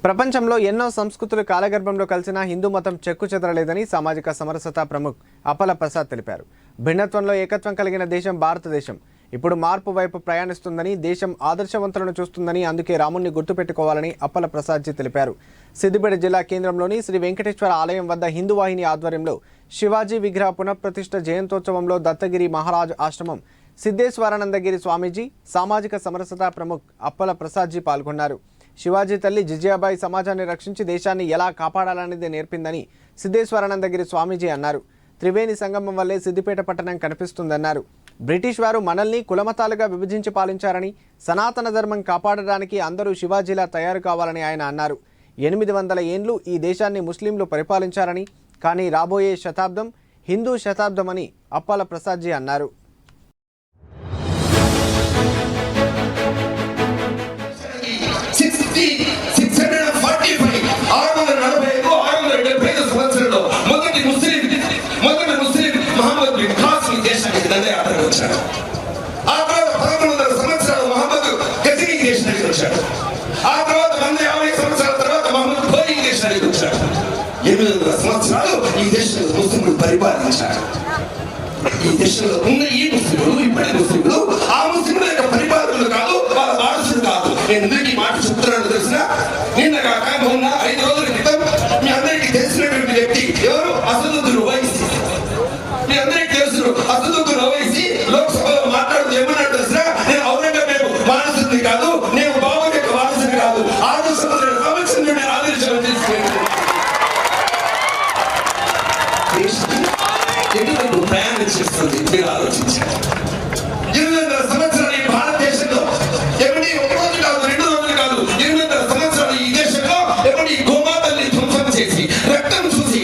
ప్రపంచంలో ఎన్నో సంస్కృతులు కాలగర్భంలో కలిసిన హిందూ మతం చెక్కు చెదరలేదని సామాజిక సమరసత ప్రముఖ్ అప్పల ప్రసాద్ తెలిపారు. భిన్నత్వంలో ఏకత్వం కలిగిన దేశం భారతదేశం. ఇప్పుడు మార్పు వైపు ప్రయాణిస్తుందని, దేశం ఆదర్శవంతులను చూస్తుందని, అందుకే రాముణ్ణి గుర్తుపెట్టుకోవాలని అప్పల ప్రసాద్జీ తెలిపారు. సిద్దిపేట జిల్లా కేంద్రంలోని శ్రీ వెంకటేశ్వర ఆలయం వద్ద హిందూ వాహిని ఆధ్వర్యంలో శివాజీ విగ్రహ పునఃప్రతిష్ఠ జయంతోత్సవంలో దత్తగిరి మహారాజ్ ఆశ్రమం సిద్ధేశ్వరానందగిరి స్వామీజీ, సామాజిక సమరసత ప్రముఖ్ అప్పల ప్రసాద్జీ పాల్గొన్నారు. శివాజీ తల్లి జిజియాబాయి సమాజాన్ని రక్షించి దేశాన్ని ఎలా కాపాడాలనేది నేర్పిందని సిద్ధేశ్వరానందగిరి స్వామీజీ అన్నారు. త్రివేణి సంగమం వల్లే సిద్దిపేట పట్టణం కనిపిస్తుందన్నారు. బ్రిటిష్ వారు మనల్ని కులమతాలుగా విభజించి పాలించారని, సనాతన ధర్మం కాపాడడానికి అందరూ శివాజీలా తయారు కావాలని ఆయన అన్నారు. 800 ఏండ్లు ఈ దేశాన్ని ముస్లింలు పరిపాలించారని, కానీ రాబోయే శతాబ్దం హిందూ శతాబ్దమని అప్పల ప్రసాద్జీ అన్నారు. ఆ తర్వాత 1100 సంవత్సరాలు మహమ్మద్ గజనీ దేశానికి వచ్చాడు. ఆ తర్వాత 150 సంవత్సరాల తర్వాత మహమ్మద్ ఘోరీ దేశానికి వచ్చాడు. 800 సంవత్సరాలు ఈ దేశంలో ముస్లింలు పరిపాలించారు. ఈ దేశంలో ఉన్న ఈ ముస్లింలు, ఇప్పటి ముస్లింలు ఆ ముస్లింల యొక్క పరిపాలకులు కాదు, వాళ్ళ వారసులు కాదు. నేను ఎందుకు ఈ మాట చెప్తున్నాను తెలిసిన, నిన్న కాక మొన్న 5 రోజుల క్రితం మీ అందరికీ తెలిసినటువంటి వ్యక్తి ఎవరు? అసదుద్దీన్ ఓవైసీ. మీ అందరికీ తెలుసు అసదుద్దీన్ ఓవైసీ లోక్సభలో మాట్లాడుతూ ఏమన్నాడు తెలిసిన, నేను ఔరంగజేబు వారసుని కాదు, నేను బాబర్ యొక్క వారసుని కాదు, 6 సంవత్సరాల సంవత్సరం నుండి ఆదర్శం తీసుకున్నాను. ఎటువంటి ప్రయాణం చేస్తుంది మీరు ఆలోచించారు. 800 సంవత్సరాలు ఈ భారతదేశంలో ఎవరి ఒక రోజు కాదు, 2 రోజులు కాదు, 800 సంవత్సరాలు ఈ దేశంలో ఎవరి గోమాతల్ని ధ్వంసం చేసి, రక్తం చూసి,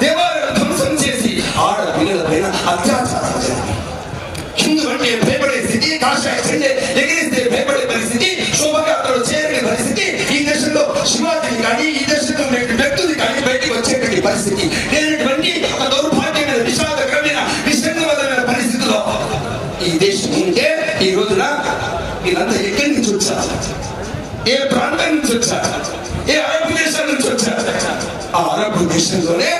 దేవాలయాలు ధ్వంసం చేసి, ఆడపిల్లల పైన అత్యాచారం జరిగింది. హిందూ అంటే భయపడే స్థితి, కాషాయ చెండే ఎగిరిస్తే భయపడే పరిస్థితి, శోభయాత్రలు చేయని పరిస్థితి ఈ దేశంలో శివాజీని కానీ ఈ దేశంలో వ్యక్తులు కానీ బయటికి వచ్చేటువంటి పరిస్థితి లేనటువంటి ఒక దౌర్భాగ్యమైన విషాదకరమైన విషాదమైన పరిస్థితిలో ఈ దేశం ఉంటే ఈ రోజున వీళ్ళంతా ఎక్కడి నుంచి వచ్చారు? ఏ ప్రాంతం నుంచి వచ్చారు? ఏ అరబ్ దేశాల నుంచి వచ్చారు? ఆ అరబ్ దేశంలోనే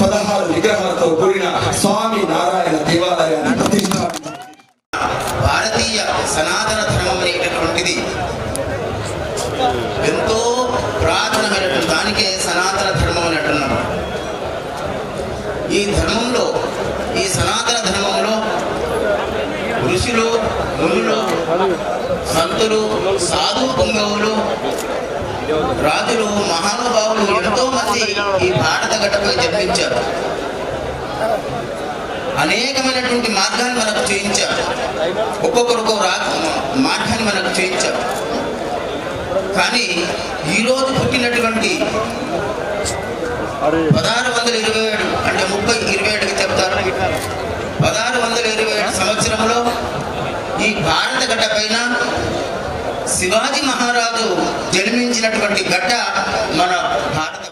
16 విగ్రహాలతో కూడిన స్వామి నారాయణ దేవాలయాన్ని ప్రతిష్ఠాపించారు. భారతీయ సనాతన ధర్మం అనేటటువంటిది ఎంతో పురాతనమైనటువంటి దానికే సనాతన ధర్మం అని అంటున్నాం. ఈ ధర్మంలో, ఈ సనాతన ధర్మంలో ఋషులు, మునులు, సంతులు, సాధు పుంగవులు, రాజులు, మహానుభావులు ఎంతో మంది ఈ భారత గడ్డపై జన్మించారు. అనేకమైనటువంటి మార్గాన్ని మనకు చూయించారు. ఒక్కొక్కరు మార్గాన్ని మనకు చూయించారు. కానీ ఈరోజు పుట్టినటువంటి 1627 అంటే 27కి చెప్తారు, 1627 సంవత్సరంలో ఈ భారత గడ్డ పైన శివాజీ మహారాజు జన్మించినటువంటి గడ్డ మన భారత